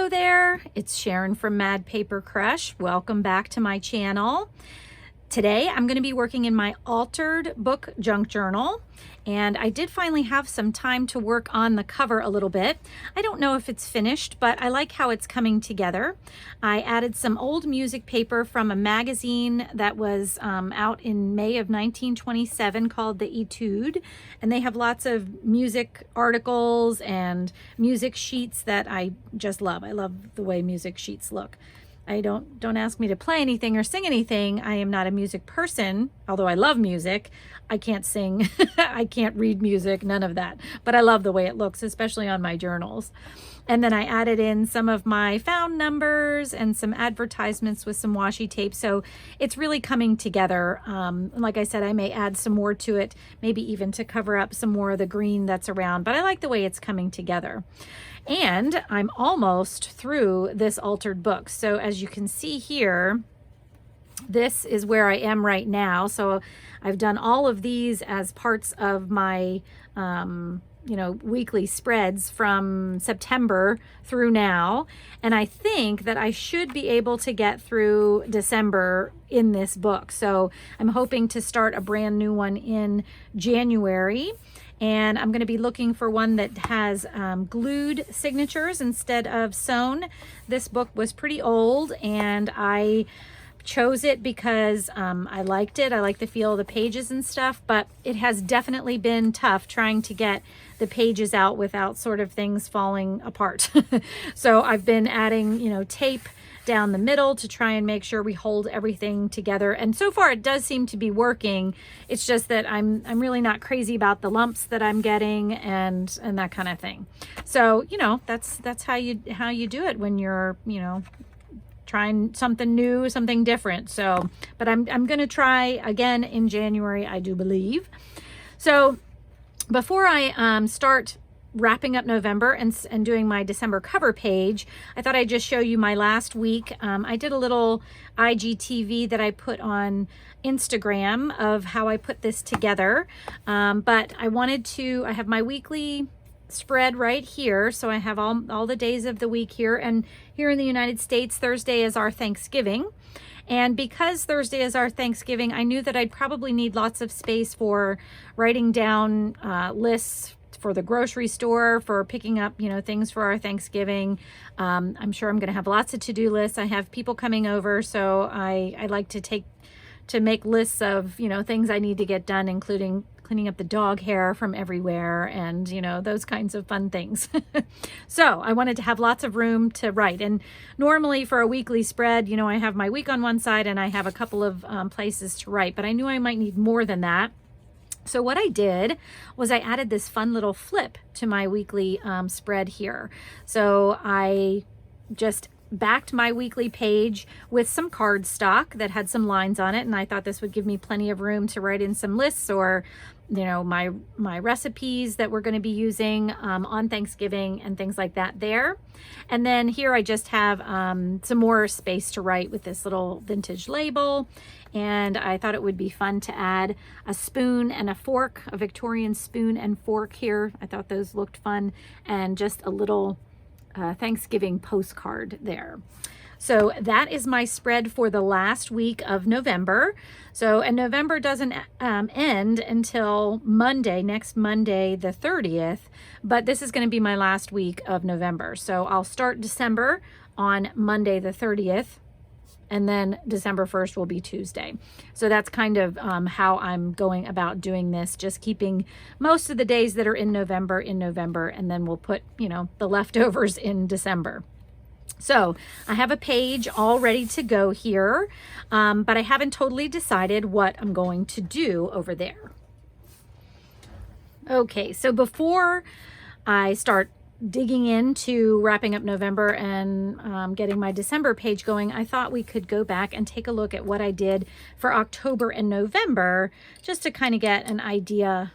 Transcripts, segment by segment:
Hello there, it's Sharon from Mad Paper Crush. Welcome back to my channel. Today I'm going to be working in my altered book junk journal, and I did finally have some time to work on the cover a little bit. I don't know if it's finished, but I like how it's coming together. I added some old music paper from a magazine that was out in May of 1927 called The Etude, and they have lots of music articles and music sheets that I just love. I love the way music sheets look. Don't ask me to play anything or sing anything. I am not a music person, although I love music. I can't sing, I can't read music, none of that. But I love the way it looks, especially on my journals. And then I added in some of my found numbers and some advertisements with some washi tape. So it's really coming together. Like I said, I may add some more to it, maybe even to cover up some more of the green that's around. But I like the way it's coming together. And I'm almost through this altered book. So as you can see here, this is where I am right now. So I've done all of these as parts of my, weekly spreads from September through now. And I think that I should be able to get through December in this book. So I'm hoping to start a brand new one in January. And I'm going to be looking for one that has glued signatures instead of sewn. This book was pretty old, and I chose it because I liked it. I like the feel of the pages and stuff, but it has definitely been tough trying to get the pages out without sort of things falling apart. So I've been adding, tape down the middle to try and make sure we hold everything together. And so far it does seem to be working. It's just that I'm really not crazy about the lumps that I'm getting and that kind of thing. So, that's how you do it when you're, trying something new, something different. So, but I'm going to try again in January, I do believe. So before I start wrapping up November and doing my December cover page, I thought I'd just show you my last week. I did a little IGTV that I put on Instagram of how I put this together. But I have my weekly spread right here. So I have all the days of the week here. And here in the United States, Thursday is our Thanksgiving. And because Thursday is our Thanksgiving, I knew that I'd probably need lots of space for writing down lists for the grocery store, for picking up, things for our Thanksgiving. I'm sure I'm going to have lots of to-do lists. I have people coming over, so I like to make lists of, things I need to get done, including cleaning up the dog hair from everywhere and, those kinds of fun things. So I wanted to have lots of room to write. And normally for a weekly spread, I have my week on one side and I have a couple of places to write, but I knew I might need more than that. So what I did was I added this fun little flip to my weekly spread here. So I just backed my weekly page with some cardstock that had some lines on it, and I thought this would give me plenty of room to write in some lists or my recipes that we're going to be using on Thanksgiving and things like that there. And then here I just have some more space to write with this little vintage label. And I thought it would be fun to add a spoon and a fork, a Victorian spoon and fork here. I thought those looked fun, and just a little Thanksgiving postcard there. So that is my spread for the last week of November. So, and November doesn't end until next Monday, the 30th, but this is going to be my last week of November. So I'll start December on Monday, the 30th, and then December 1st will be Tuesday. So that's kind of how I'm going about doing this, just keeping most of the days that are in November, and then we'll put, the leftovers in December. So I have a page all ready to go here, but I haven't totally decided what I'm going to do over there. Okay, so before I start digging into wrapping up November and getting my December page going, I thought we could go back and take a look at what I did for October and November, just to kind of get an idea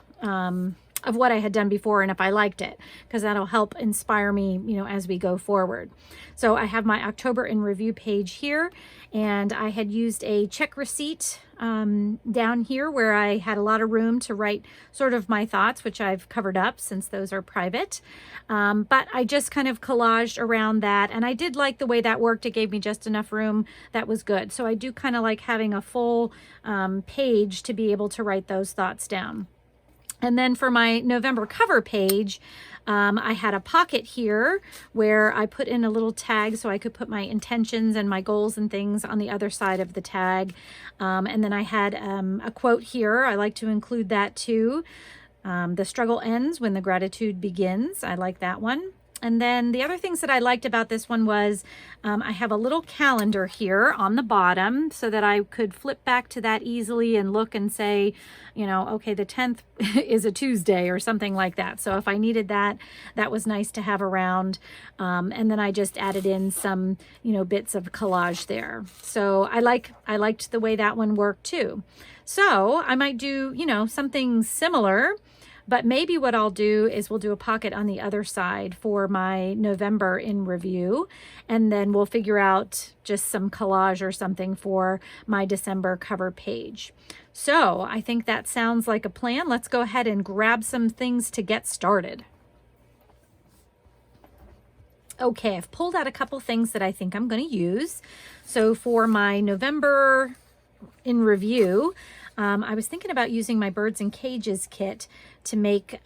of what I had done before and if I liked it, because that'll help inspire me, you know, as we go forward. So I have my October in review page here, and I had used a check receipt down here where I had a lot of room to write sort of my thoughts, which I've covered up since those are private. But I just kind of collaged around that, and I did like the way that worked. It gave me just enough room that was good. So I do kind of like having a full page to be able to write those thoughts down. And then for my November cover page, I had a pocket here where I put in a little tag so I could put my intentions and my goals and things on the other side of the tag. And then I had a quote here. I like to include that too. The struggle ends when the gratitude begins. I like that one. And then the other things that I liked about this one was I have a little calendar here on the bottom so that I could flip back to that easily and look and say, you know, okay, the 10th is a Tuesday or something like that. So if I needed that, that was nice to have around. And then I just added in some, you know, bits of collage there. So I liked the way that one worked too. So I might do, you know, something similar. But maybe what I'll do is we'll do a pocket on the other side for my November in review, and then we'll figure out just some collage or something for my December cover page. So I think that sounds like a plan. Let's go ahead and grab some things to get started. Okay, I've pulled out a couple things that I think I'm going to use. So for my November in review, I was thinking about using my Birds and Cages kit to make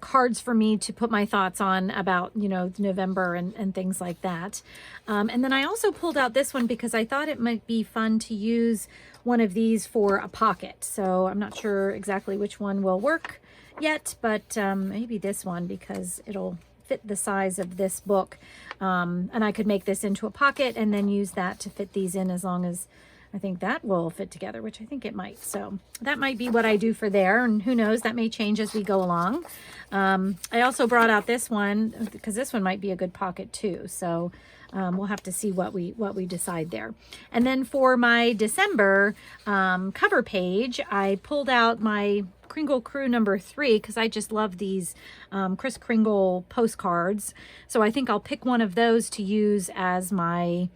cards for me to put my thoughts on about, you know, November and things like that. And then I also pulled out this one because I thought it might be fun to use one of these for a pocket. So I'm not sure exactly which one will work yet, but maybe this one because it'll fit the size of this book. And I could make this into a pocket and then use that to fit these in, as long as I think that will fit together, which I think it might. So that might be what I do for there, and who knows, that may change as we go along. I also brought out this one because this one might be a good pocket too. So we'll have to see what we decide there. And then for my December cover page, I pulled out my Kringle Crew number 3 because I just love these Kris Kringle postcards. So I think I'll pick one of those to use as my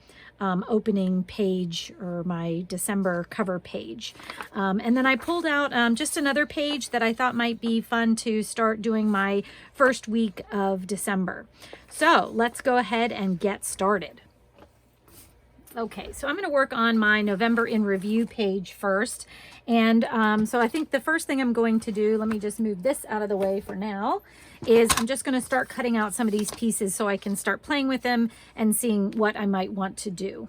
opening page or my December cover page. And then I pulled out just another page that I thought might be fun to start doing my first week of December. So let's go ahead and get started. Okay, so I'm going to work on my November in review page first. And so I think the first thing I'm going to do, let me just move this out of the way for now, is I'm just going to start cutting out some of these pieces so I can start playing with them and seeing what I might want to do.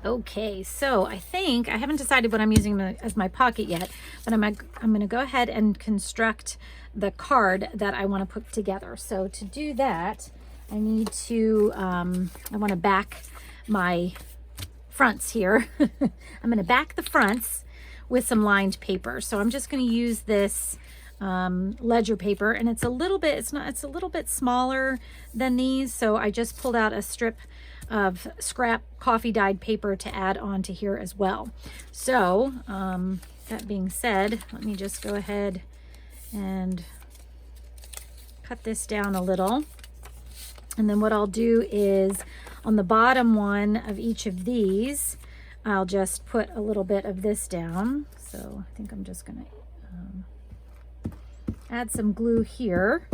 Okay, so I think I haven't decided what I'm using as my pocket yet, but I'm going to go ahead and construct the card that I want to put together. So to do that, I need to, I want to back my fronts here. I'm going to back the fronts with some lined paper. So I'm just going to use this ledger paper, and it's a little bit, it's a little bit smaller than these. So I just pulled out a strip of scrap coffee dyed paper to add on to here as well. So that being said, let me just go ahead and cut this down a little. And then what I'll do is on the bottom one of each of these, I'll just put a little bit of this down. So I think I'm just gonna add some glue here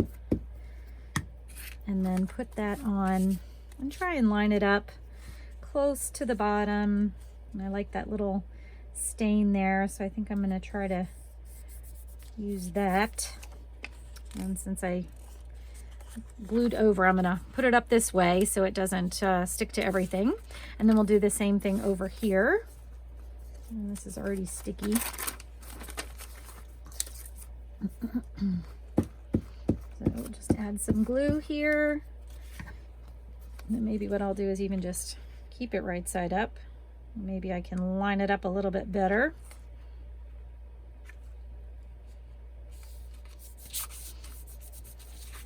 and then put that on and try and line it up close to the bottom. And I like that little stain there, so I think I'm going to try to use that. And since I glued over, I'm going to put it up this way so it doesn't stick to everything. And then we'll do the same thing over here. And this is already sticky. So we'll just add some glue here. And then maybe what I'll do is even just keep it right side up. Maybe I can line it up a little bit better.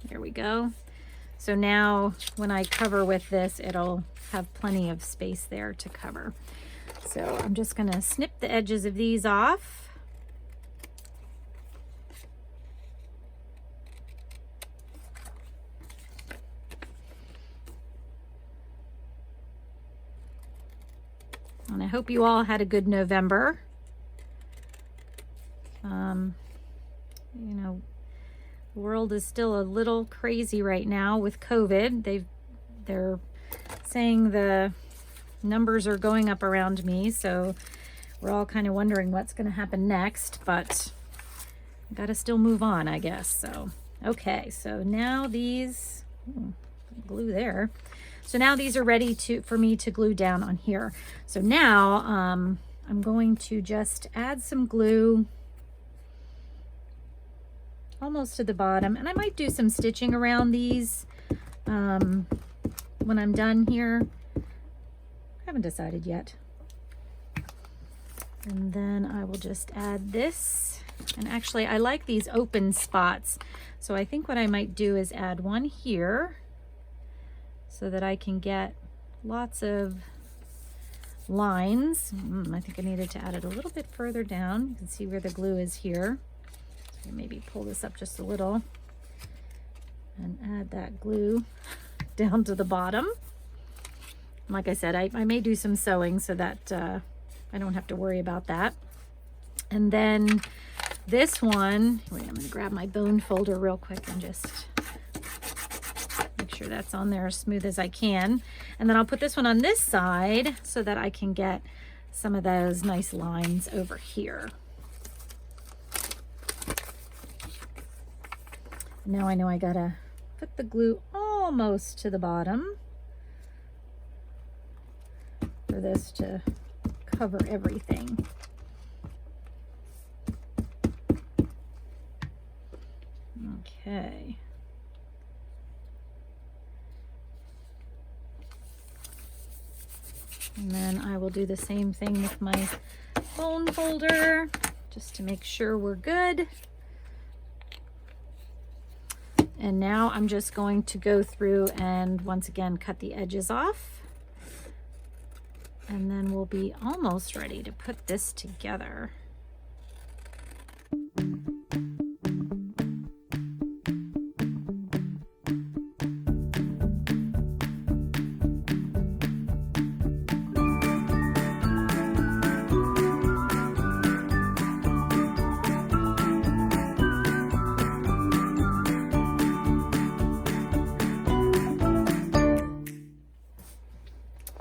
There we go. So now when I cover with this, it'll have plenty of space there to cover. So I'm just gonna snip the edges of these off. And I hope you all had a good November. You know, the world is still a little crazy right now with COVID. They're saying the numbers are going up around me, so we're all kind of wondering what's going to happen next, but got to still move on, I guess. So, okay, so now these, glue there. So now these are ready for me to glue down on here. So now I'm going to just add some glue almost to the bottom, and I might do some stitching around these when I'm done here. I haven't decided yet. And then I will just add this. And actually, I like these open spots. So I think what I might do is add one here so that I can get lots of lines. I think I needed to add it a little bit further down. You can see where the glue is here. So maybe pull this up just a little and add that glue down to the bottom. Like I said, I may do some sewing so that I don't have to worry about that. And then this one, wait, I'm gonna grab my bone folder real quick and just make sure that's on there as smooth as I can. And then I'll put this one on this side so that I can get some of those nice lines over here. Now I know I gotta put the glue almost to the bottom for this to cover everything. Okay. And then I will do the same thing with my bone folder just to make sure we're good. And now I'm just going to go through and once again cut the edges off. And then we'll be almost ready to put this together.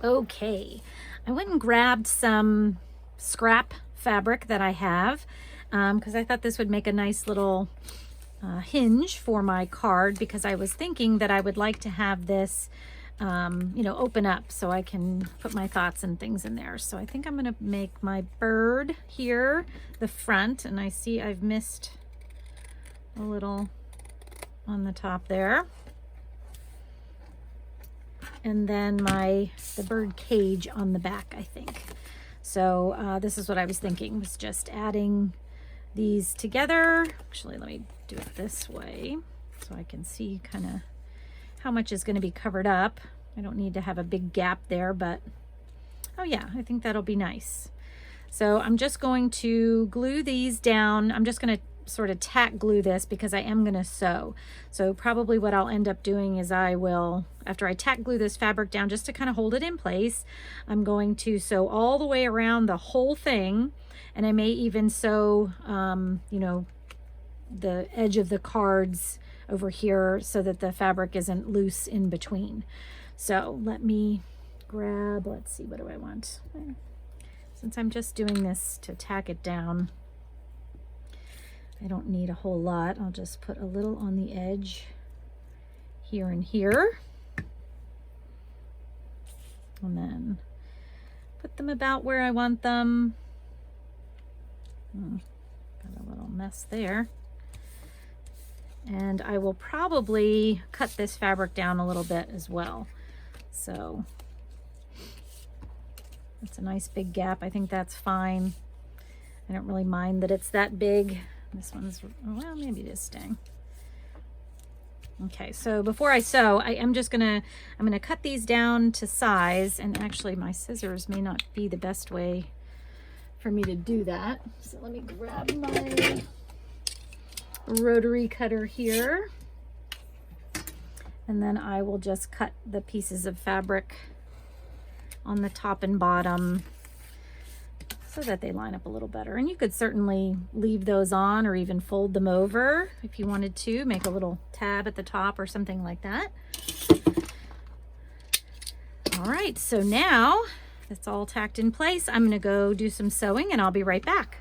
Okay, I went and grabbed some scrap fabric that I have because I thought this would make a nice little hinge for my card, because I was thinking that I would like to have this you know, open up so I can put my thoughts and things in there. So I think I'm going to make my bird here the front, and I see I've missed a little on the top there. And then the bird cage on the back, I think. So this is what I was thinking, was just adding these together. Actually, let me do it this way so I can see kind of how much is going to be covered up. I don't need to have a big gap there, but oh yeah, I think that'll be nice. So I'm just going to glue these down. I'm just going to sort of tack glue this because I am going to sew. So probably what I'll end up doing is I will, after I tack glue this fabric down just to kind of hold it in place, I'm going to sew all the way around the whole thing. And I may even sew, you know, the edge of the cards over here so that the fabric isn't loose in between. So let me grab, let's see, what do I want? Since I'm just doing this to tack it down, I don't need a whole lot. I'll just put a little on the edge here and here. And then put them about where I want them. Got a little mess there. And I will probably cut this fabric down a little bit as well. So that's a nice big gap. I think that's fine. I don't really mind that it's that big. This one's, well, maybe it is staying. Okay, so before I sew, I'm gonna cut these down to size, and actually my scissors may not be the best way for me to do that. So let me grab my rotary cutter here, and then I will just cut the pieces of fabric on the top and bottom so that they line up a little better. And you could certainly leave those on or even fold them over if you wanted to, make a little tab at the top or something like that. All right, so now that's all tacked in place. I'm gonna go do some sewing and I'll be right back.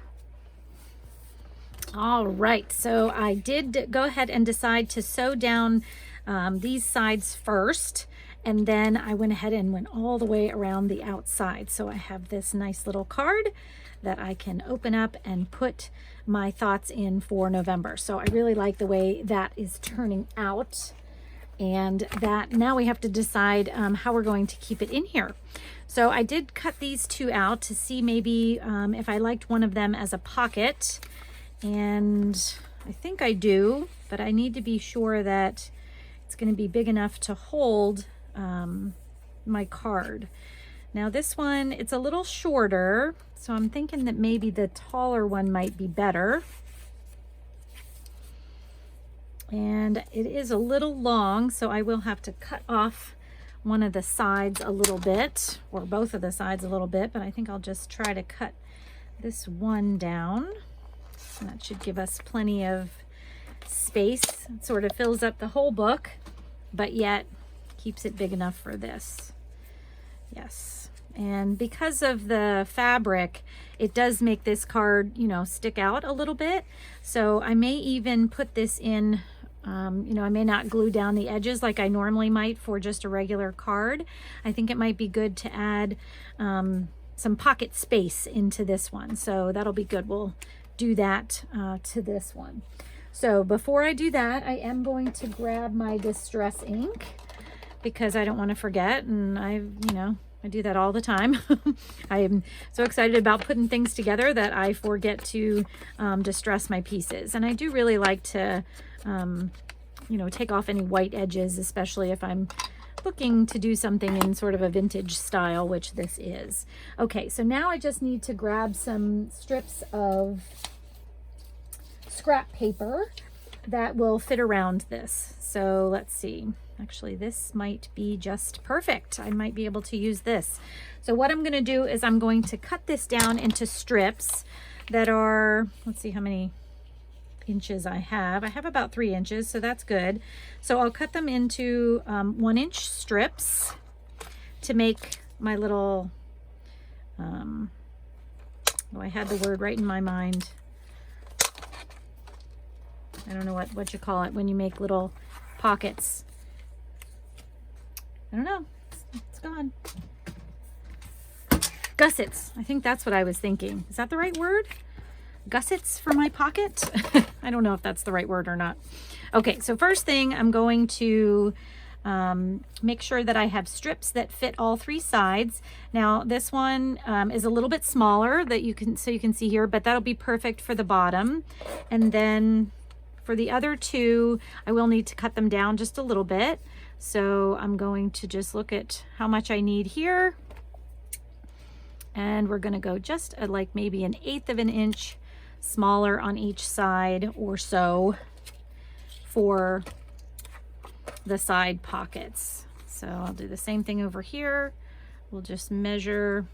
All right, so I did go ahead and decide to sew down these sides first, and then I went ahead and went all the way around the outside. So I have this nice little card that I can open up and put my thoughts in for November. So I really like the way that is turning out. And that now we have to decide how we're going to keep it in here. So I did cut these two out to see maybe if I liked one of them as a pocket. And I think I do, but I need to be sure that it's going to be big enough to hold my card. Now this one, it's a little shorter, so I'm thinking that maybe the taller one might be better. And it is a little long, so I will have to cut off one of the sides a little bit, or both of the sides a little bit, but I think I'll just try to cut this one down. And that should give us plenty of space. It sort of fills up the whole book, but yet keeps it big enough for this. Yes. And because of the fabric, it does make this card, you know, stick out a little bit. So I may even put this in, you know, I may not glue down the edges like I normally might for just a regular card. I think it might be good to add some pocket space into this one. So that'll be good. We'll do that to this one. So before I do that, I am going to grab my Distress ink because I don't want to forget, and I do that all the time. I am so excited about putting things together that I forget to distress my pieces. And I do really like to, you know, take off any white edges, especially if I'm looking to do something in sort of a vintage style, which this is. Okay, so now I just need to grab some strips of scrap paper that will fit around this. So let's see. Actually, this might be just perfect. I might be able to use this. So what I'm going to do is I'm going to cut this down into strips that are, let's see how many inches I have. I have about 3 inches, so that's good. So I'll cut them into 1-inch strips to make my little, oh, I had the word right in my mind. I don't know what you call it when you make little pockets. I don't know. It's gone. Gussets. I think that's what I was thinking. Is that the right word? Gussets for my pocket? I don't know if that's the right word or not. Okay, so first thing, I'm going to make sure that I have strips that fit all 3 sides. Now this one is a little bit smaller that you can see here, but that'll be perfect for the bottom. And then for the other 2, I will need to cut them down just a little bit. So I'm going to just look at how much I need here. And we're gonna go just at like maybe 1/8 of an inch smaller on each side or so for the side pockets. So I'll do the same thing over here. We'll just measure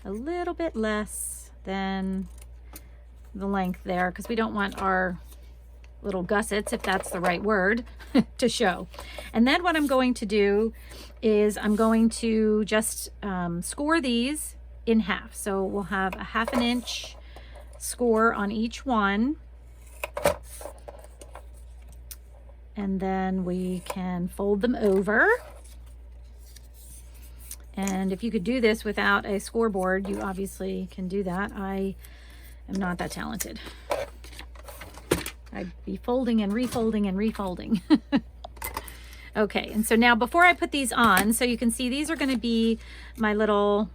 a little bit less than the length there because we don't want our little gussets, if that's the right word, to show. And then what I'm going to do is I'm going to just score these in half. So we'll have a 1/2 inch score on each one. And then we can fold them over. And if you could do this without a scoreboard, you obviously can do that. I am not that talented. I'd be folding and refolding and refolding. Okay, and so now before I put these on, so you can see these are going to be my little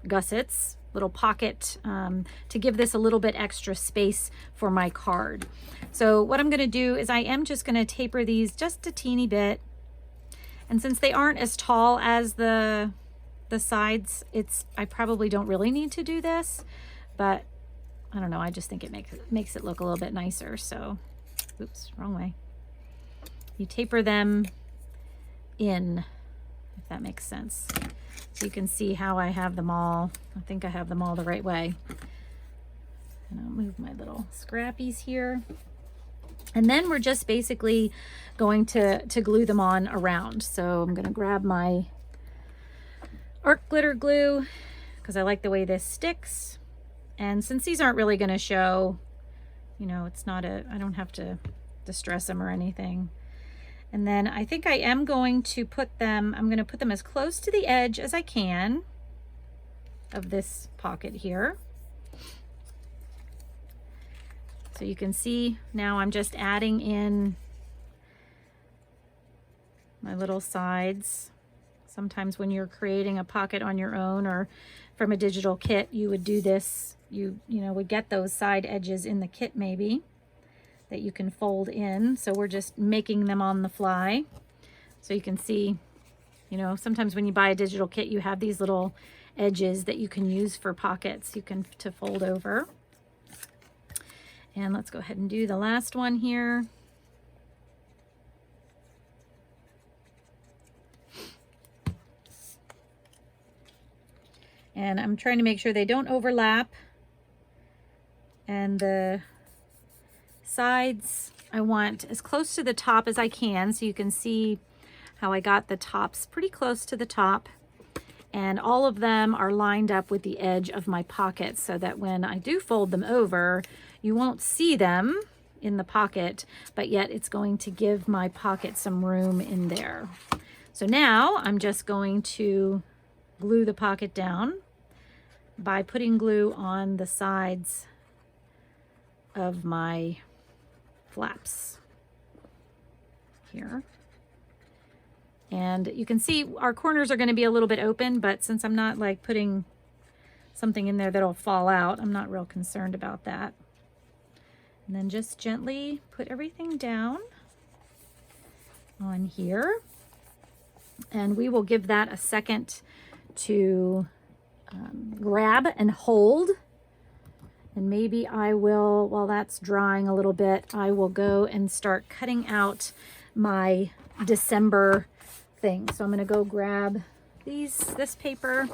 gussets, little pocket, to give this a little bit extra space for my card. So what I'm going to do is I am just going to taper these just a teeny bit. And since they aren't as tall as the sides, I probably don't really need to do this, but I don't know, I just think it makes it look a little bit nicer. So, oops, wrong way. You taper them in, if that makes sense. So you can see how I have them all. I think I have them all the right way. And I'll move my little scrappies here. And then we're just basically going to glue them on around. So I'm going to grab my art glitter glue because I like the way this sticks. And since these aren't really going to show, you know, I don't have to distress them or anything. And then I think I am going to I'm going to put them as close to the edge as I can of this pocket here. So you can see now I'm just adding in my little sides. Sometimes when you're creating a pocket on your own or from a digital kit, you would do this. You would get those side edges in the kit maybe that you can fold in. So we're just making them on the fly. So you can see, you know, sometimes when you buy a digital kit, you have these little edges that you can use for pockets to fold over. And let's go ahead and do the last one here. And I'm trying to make sure they don't overlap. And the sides I want as close to the top as I can, so you can see how I got the tops pretty close to the top. And all of them are lined up with the edge of my pocket so that when I do fold them over, you won't see them in the pocket, but yet it's going to give my pocket some room in there. So now I'm just going to glue the pocket down by putting glue on the sides of my flaps here. And you can see our corners are going to be a little bit open, but since I'm not like putting something in there that'll fall out, I'm not real concerned about that. And then just gently put everything down on here. And we will give that a second to grab and hold. And maybe I will, while that's drying a little bit, I will go and start cutting out my December thing. So I'm going to go grab this paper,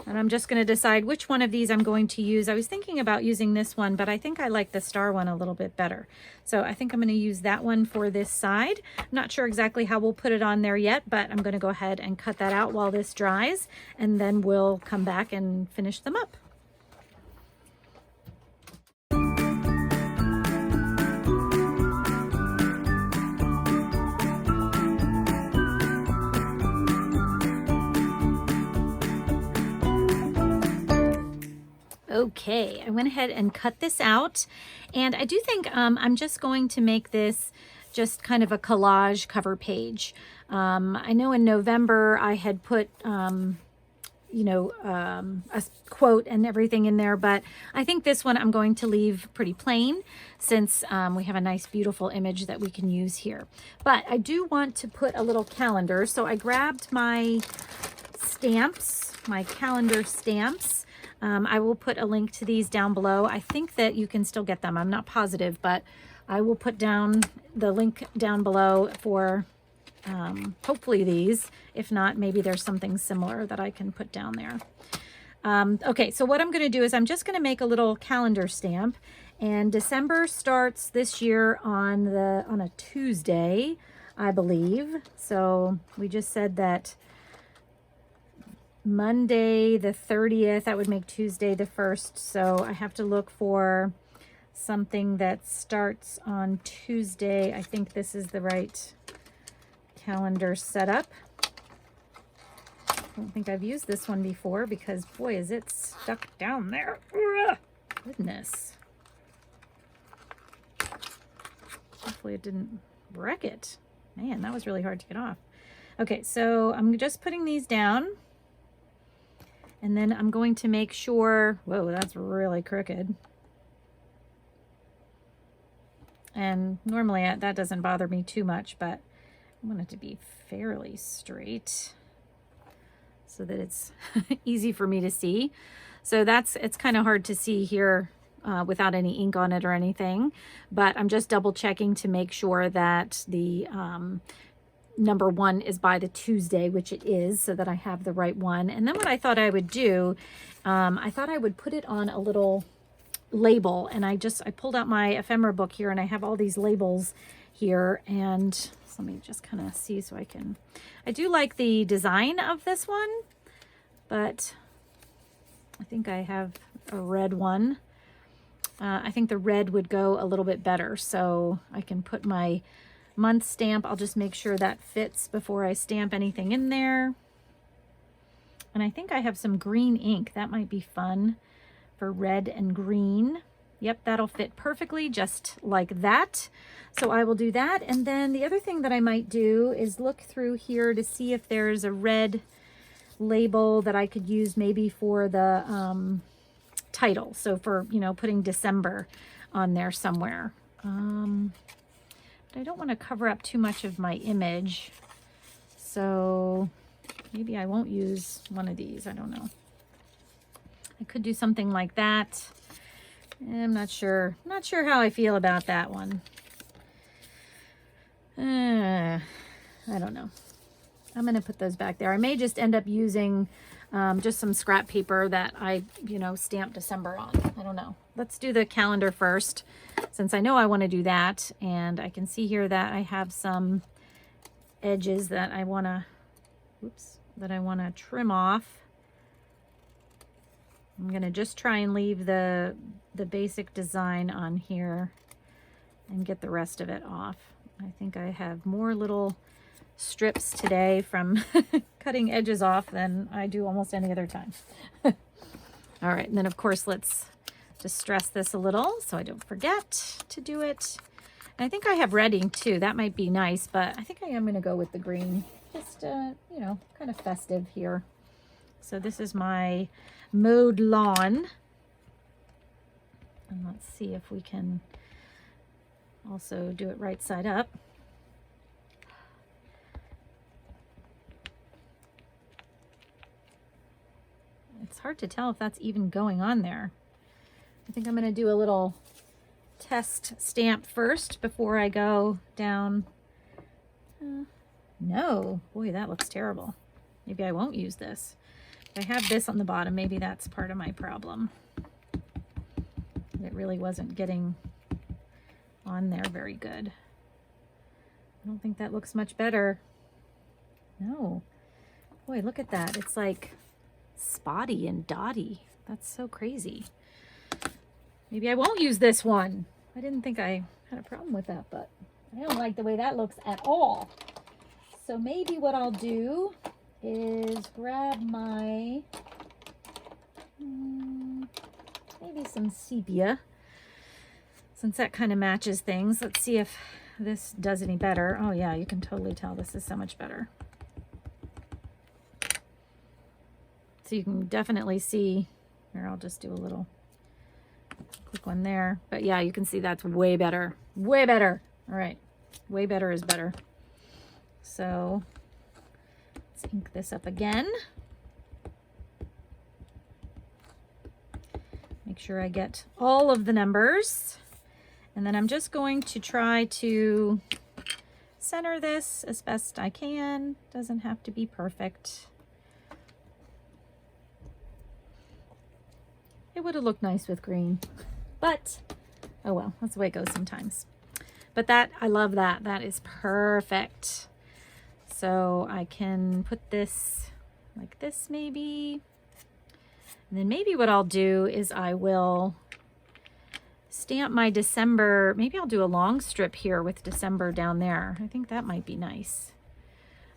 and I'm just going to decide which one of these I'm going to use. I was thinking about using this one, but I think I like the star one a little bit better. So I think I'm going to use that one for this side. I'm not sure exactly how we'll put it on there yet, but I'm going to go ahead and cut that out while this dries, and then we'll come back and finish them up. Okay, I went ahead and cut this out, and I do think I'm just going to make this just kind of a collage cover page. I know in November I had put, a quote and everything in there, but I think this one I'm going to leave pretty plain since we have a nice, beautiful image that we can use here. But I do want to put a little calendar, so I grabbed my stamps, my calendar stamps. I will put a link to these down below. I think that you can still get them. I'm not positive, but I will put down the link down below for hopefully these. If not, maybe there's something similar that I can put down there. Okay, so what I'm going to do is I'm just going to make a little calendar stamp. And December starts this year on a Tuesday, I believe. So we just said that Monday the 30th, that would make Tuesday the 1st. So I have to look for something that starts on Tuesday. I think this is the right calendar setup. I don't think I've used this one before because boy, is it stuck down there. Ugh, goodness. Hopefully it didn't wreck it. Man, that was really hard to get off. Okay, so I'm just putting these down. And then I'm going to make sure, whoa, that's really crooked. And normally that doesn't bother me too much, but I want it to be fairly straight so that it's easy for me to see. So it's kind of hard to see here without any ink on it or anything, but I'm just double checking to make sure that the number 1 is by the Tuesday, which it is, so that I have the right one. And then what I thought I would do, I thought I would put it on a little label, and I pulled out my ephemera book here, and I have all these labels here, and so let me just kind of see so I do like the design of this one, but I think I have a red one. I think the red would go a little bit better, so I can put my month stamp. I'll just make sure that fits before I stamp anything in there. And I think I have some green ink. That might be fun for red and green. Yep, that'll fit perfectly just like that. So I will do that. And then the other thing that I might do is look through here to see if there's a red label that I could use maybe for the title. So for, you know, putting December on there somewhere. But I don't want to cover up too much of my image. So maybe I won't use one of these. I don't know. I could do something like that. I'm not sure. Not sure how I feel about that one. I don't know. I'm going to put those back there. I may just end up using just some scrap paper that I, you know, stamp December on. I don't know. Let's do the calendar first, since I know I want to do that. And I can see here that I have some edges that I want to, trim off. I'm going to just try and leave the basic design on here and get the rest of it off. I think I have more little strips today from cutting edges off than I do almost any other time. All right, and then of course let's distress this a little so I don't forget to do it. And I think I have red ink too. That might be nice, but I think I am going to go with the green. Just, you know, kind of festive here. So this is my mowed lawn. And let's see if we can also do it right side up. It's hard to tell if that's even going on there. I think I'm going to do a little test stamp first before I go down. No, boy, that looks terrible. Maybe I won't use this. If I have this on the bottom, maybe that's part of my problem. It really wasn't getting on there very good. I don't think that looks much better. No. Boy, look at that. It's like spotty and dotty. That's so crazy. Maybe I won't use this one. I didn't think I had a problem with that, but I don't like the way that looks at all. So maybe what I'll do is grab my, maybe some sepia, since that kind of matches things. Let's see if this does any better. Oh yeah, you can totally tell this is so much better. So you can definitely see, here I'll just do a little quick one there. But yeah, you can see that's way better. Way better. All right. Way better is better. So let's ink this up again. Make sure I get all of the numbers. And then I'm just going to try to center this as best I can. Doesn't have to be perfect. It would have looked nice with green, but oh well, that's the way it goes sometimes. But that, I love that. That is perfect. So I can put this like this maybe. And then maybe what I'll do is I will stamp my December. Maybe I'll do a long strip here with December down there. I think that might be nice.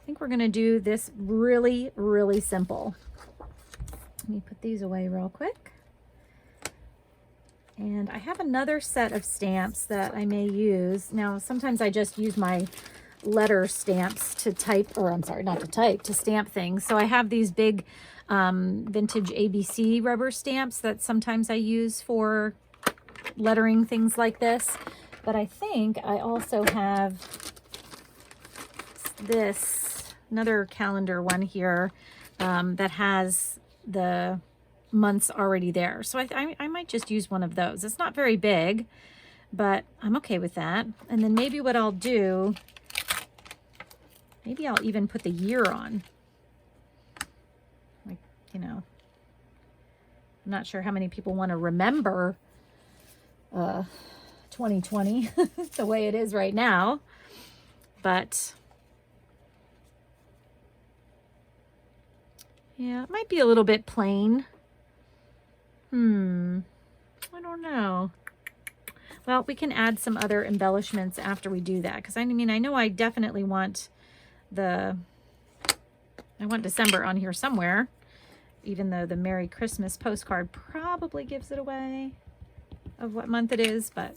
I think we're going to do this really, really simple. Let me put these away real quick. And I have another set of stamps that I may use. Now, sometimes I just use my letter stamps to type, or I'm sorry, not to type, to stamp things. So I have these big vintage ABC rubber stamps that sometimes I use for lettering things like this. But I think I also have this, another calendar one here that has the months already there. So I might just use one of those. It's not very big, but I'm okay with that. And then maybe what I'll do, maybe I'll even put the year on. Like, you know, I'm not sure how many people want to remember 2020 the way it is right now, but yeah, it might be a little bit plain. I don't know. Well, we can add some other embellishments after we do that, because I mean, I know I definitely want I want December on here somewhere, even though the Merry Christmas postcard probably gives it away of what month it is, but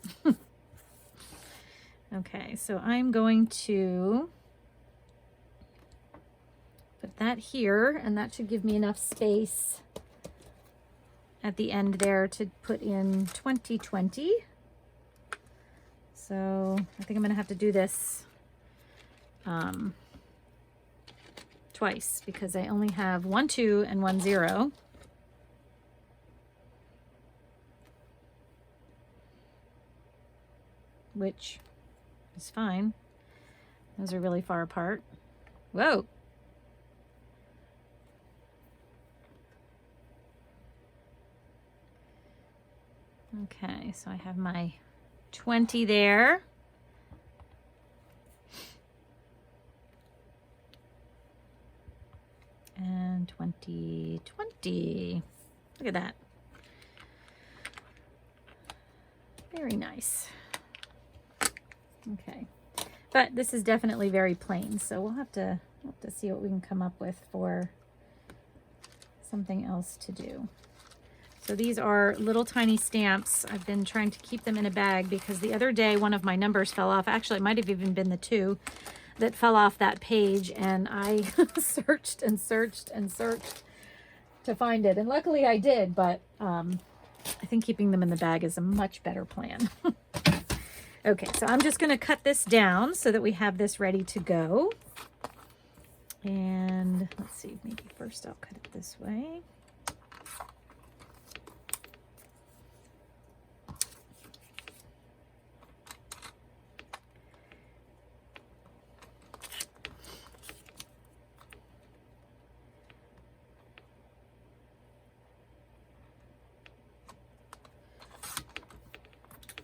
okay, so I'm going to put that here, and that should give me enough space at the end there to put in 2020. So I think I'm gonna have to do this twice, because I only have 1 2 and 1 0. Which is fine. Those are really far apart. Whoa. Okay, so I have my 20 there. And 2020. Look at that. Very nice. Okay, but this is definitely very plain, so we'll have to see what we can come up with for something else to do. So these are little tiny stamps. I've been trying to keep them in a bag because the other day one of my numbers fell off. Actually, it might have even been the 2 that fell off that page, and I searched and searched and searched to find it, and luckily I did, but I think keeping them in the bag is a much better plan. Okay, so I'm just going to cut this down so that we have this ready to go. And let's see, maybe first I'll cut it this way.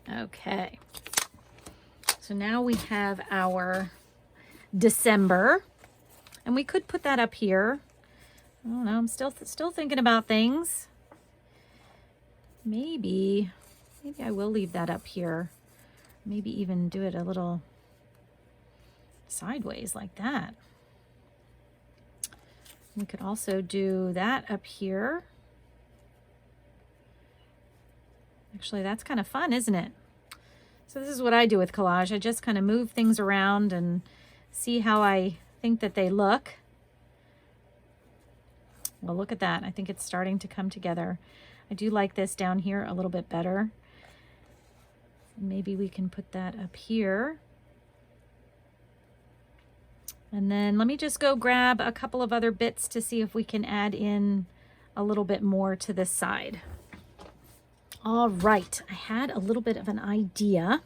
Okay. So now we have our December, and we could put that up here. I don't know. I'm still thinking about things. Maybe I will leave that up here. Maybe even do it a little sideways like that. We could also do that up here. Actually, that's kind of fun, isn't it? So this is what I do with collage. I just kind of move things around and see how I think that they look. Well, look at that. I think it's starting to come together. I do like this down here a little bit better. Maybe we can put that up here. And then let me just go grab a couple of other bits to see if we can add in a little bit more to this side. All right, I had a little bit of an idea.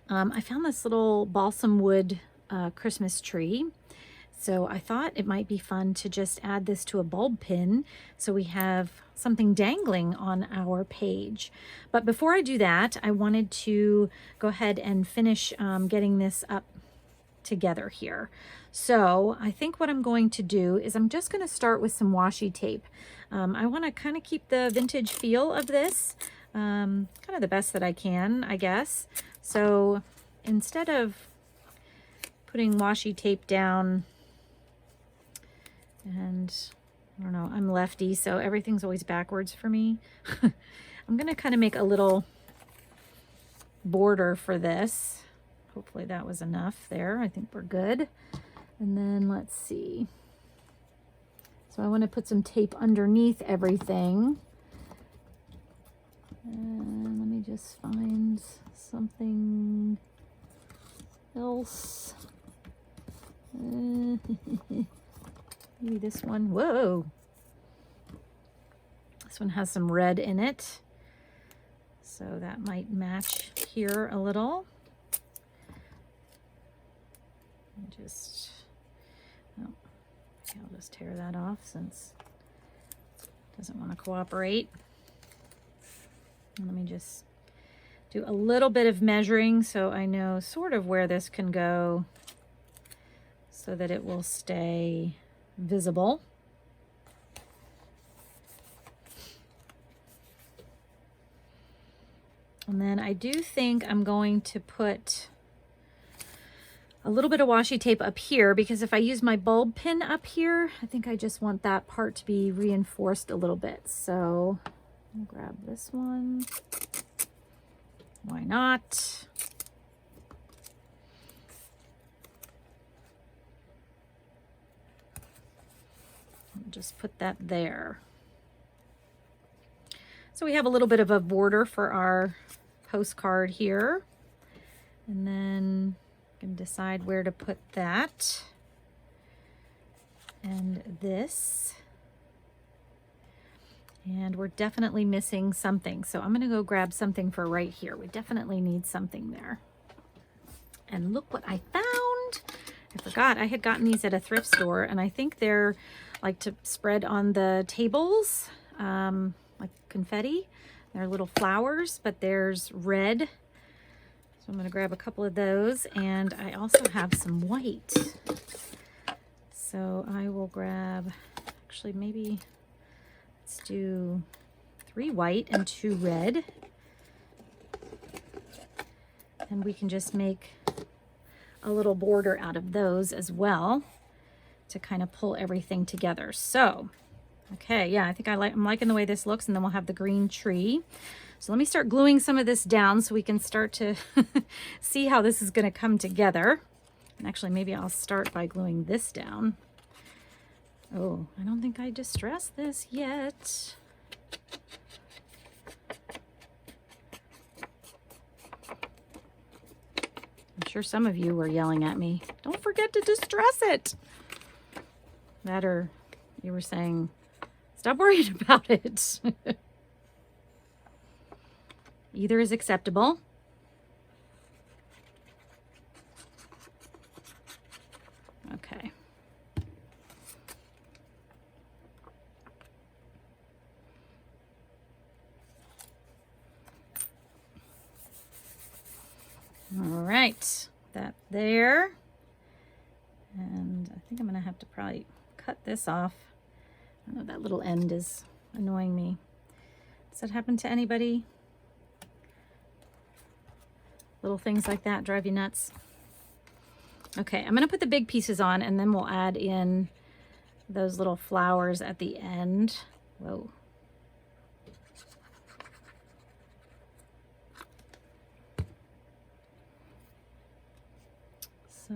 I found this little balsam wood Christmas tree. So I thought it might be fun to just add this to a bulb pin so we have something dangling on our page. But before I do that, I wanted to go ahead and finish getting this up together here. So I think what I'm going to do is I'm just going to start with some washi tape. I want to kind of keep the vintage feel of this. Kind of the best that I can, I guess. So instead of putting washi tape down, and I don't know, I'm lefty, so everything's always backwards for me. I'm going to kind of make a little border for this. Hopefully that was enough there. I think we're good. And then let's see. So I want to put some tape underneath everything. And let me just find something else. Maybe this one. Whoa. This one has some red in it. So that might match here a little. Just, oh, I'll just tear that off since it doesn't want to cooperate. And let me just do a little bit of measuring so I know sort of where this can go so that it will stay visible. And then I do think I'm going to put a little bit of washi tape up here, because if I use my bulb pin up here, I think I just want that part to be reinforced a little bit. So I'll grab this one. Why not? I'll just put that there. So we have a little bit of a border for our postcard here. And then can decide where to put that and this. And we're definitely missing something. So I'm going to go grab something for right here. We definitely need something there. And look what I found. I forgot I had gotten these at a thrift store, and I think they're like to spread on the tables, like confetti. They're little flowers, but there's red. I'm going to grab a couple of those, and I also have some white. So I will grab, actually maybe let's do 3 white and 2 red. And we can just make a little border out of those as well to kind of pull everything together. So, okay, yeah, I think I'm liking the way this looks, and then we'll have the green tree. So let me start gluing some of this down so we can start to see how this is going to come together. And actually, maybe I'll start by gluing this down. Oh, I don't think I distressed this yet. I'm sure some of you were yelling at me, don't forget to distress it. That, or you were saying, stop worrying about it. Either is acceptable. Okay. All right, that there. And I think I'm gonna have to probably cut this off. I know that little end is annoying me. Does that happen to anybody? Little things like that drive you nuts. Okay, I'm going to put the big pieces on, and then we'll add in those little flowers at the end. Whoa. So I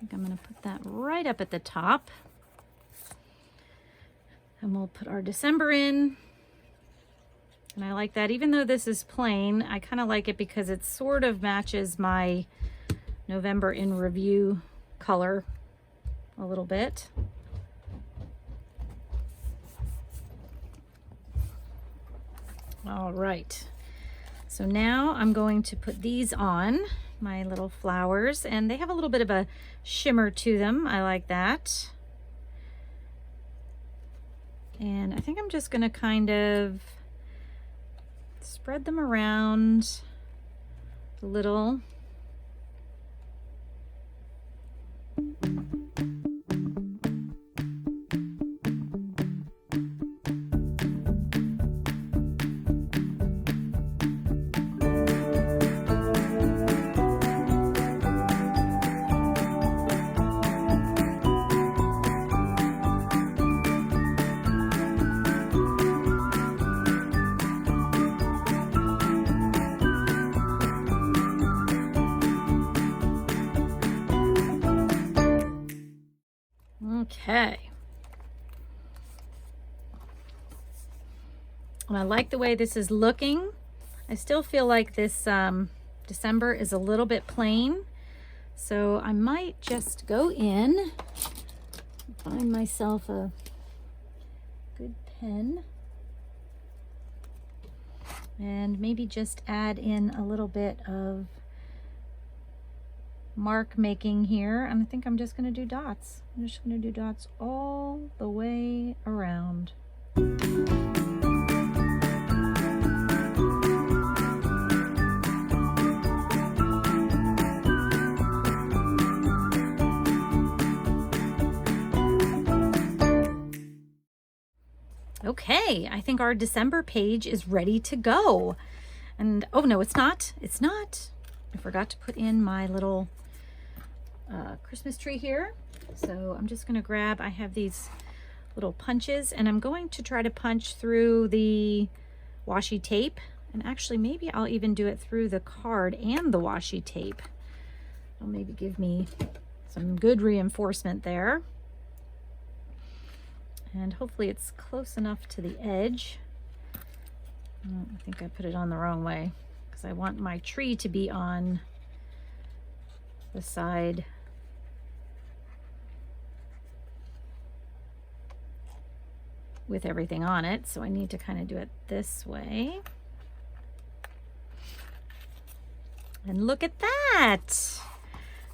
think I'm going to put that right up at the top. And we'll put our December in. And I like that. Even though this is plain, I kind of like it because it sort of matches my November in Review color a little bit. All right. So now I'm going to put these on, my little flowers, and they have a little bit of a shimmer to them. I like that. And I think I'm just going to kind of spread them around a little. Okay. And I like the way this is looking. I still feel like this December is a little bit plain. So I might just go in, find myself a good pen, and maybe just add in a little bit of mark making here. And I think I'm just going to do dots. I'm just going to do dots all the way around. Okay, I think our December page is ready to go. And oh no, it's not. It's not. I forgot to put in my little Christmas tree here. So I'm just going to grab, I have these little punches, and I'm going to try to punch through the washi tape. And actually, maybe I'll even do it through the card and the washi tape. It'll maybe give me some good reinforcement there. And hopefully it's close enough to the edge. I think I put it on the wrong way because I want my tree to be on the side with everything on it. So I need to kind of do it this way. And look at that.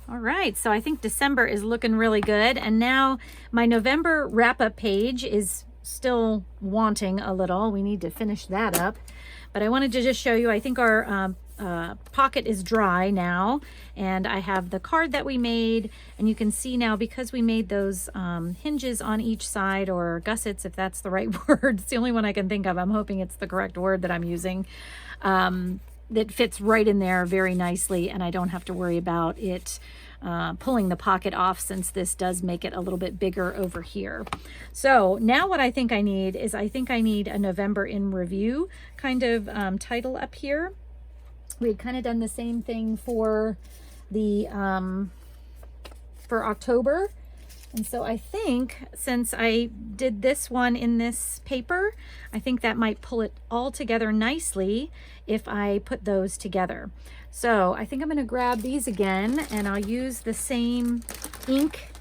All right, so I think December is looking really good. And now my November wrap-up page is still wanting a little. We need to finish that up. But I wanted to just show you, I think our pocket is dry now. And I have the card that we made. And you can see now, because we made those hinges on each side, or gussets, if that's the right word. It's the only one I can think of. I'm hoping it's the correct word that I'm using. That fits right in there very nicely, and I don't have to worry about it pulling the pocket off, since this does make it a little bit bigger over here. So now what I think I need is, I think I need a November in review kind of title up here. We had kind of done the same thing for the for October. And so I think, since I did this one in this paper, I think that might pull it all together nicely if I put those together. So I think I'm going to grab these again, and I'll use the same ink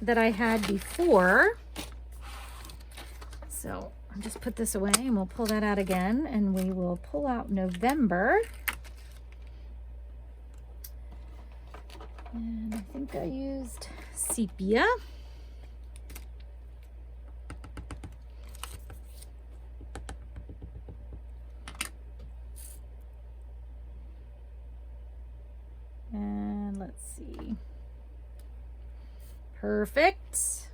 that I had before. So I'll just put this away, and we'll pull that out again, and we will pull out November. And I think I used sepia. And let's see. Perfect.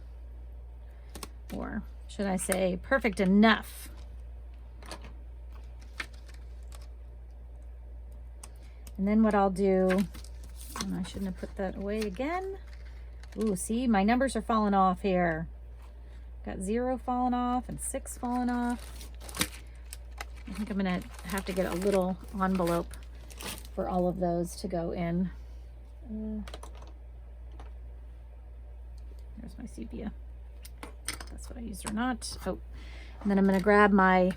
Or should I say perfect enough? And then what I'll do, and I shouldn't have put that away again. Ooh, see, my numbers are falling off here. Got 0 falling off and 6 falling off. I think I'm gonna have to get a little envelope for all of those to go in. There's my sepia. That's what I used or not. Oh, and then I'm gonna grab my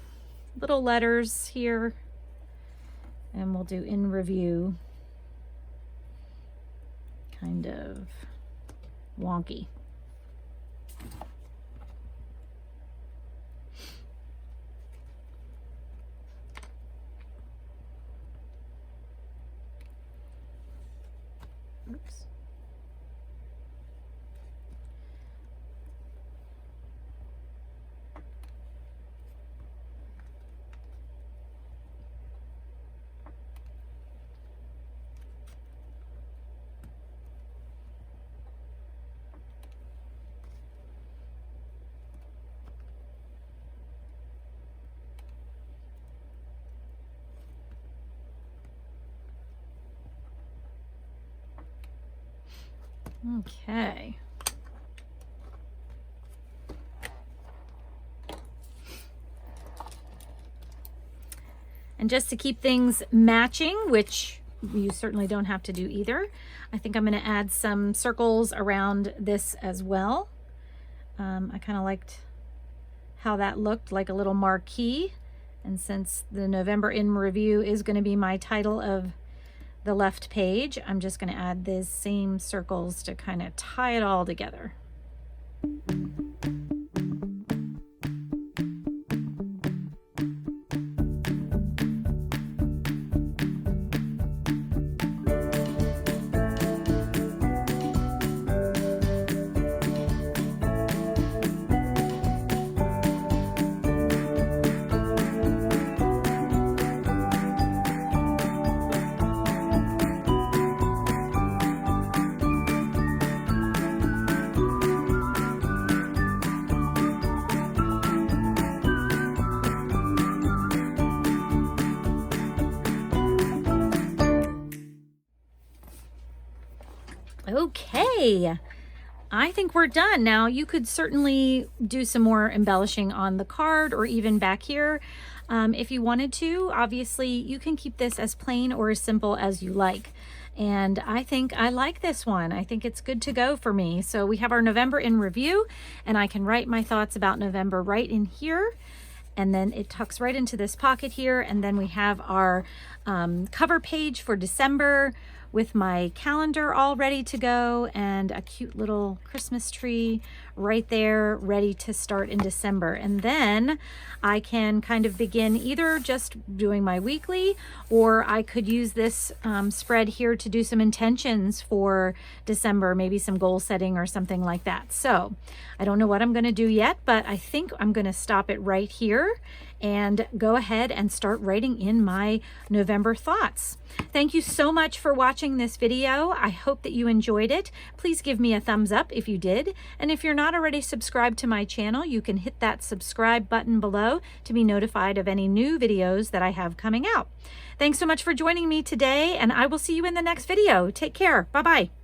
little letters here, and we'll do in review. Kind of wonky. Oops. Okay. And just to keep things matching, which you certainly don't have to do either, I think I'm going to add some circles around this as well. I kind of liked how that looked, like a little marquee. And since the November in Review is going to be my title of the left page, I'm just going to add these same circles to kind of tie it all together. Okay, I think we're done. Now you could certainly do some more embellishing on the card or even back here if you wanted to. Obviously, you can keep this as plain or as simple as you like. And I think I like this one. I think it's good to go for me. So we have our November in Review, and I can write my thoughts about November right in here. And then it tucks right into this pocket here. And then we have our cover page for December with my calendar all ready to go and a cute little Christmas tree right there ready to start in December. And then I can kind of begin either just doing my weekly, or I could use this spread here to do some intentions for December, maybe some goal setting or something like that. So I don't know what I'm going to do yet, but I think I'm going to stop it right here and go ahead and start writing in my November thoughts. Thank you so much for watching this video. I hope that you enjoyed it. Please give me a thumbs up if you did. And if you're not already subscribed to my channel, you can hit that subscribe button below to be notified of any new videos that I have coming out. Thanks so much for joining me today, and I will see you in the next video. Take care. Bye-bye.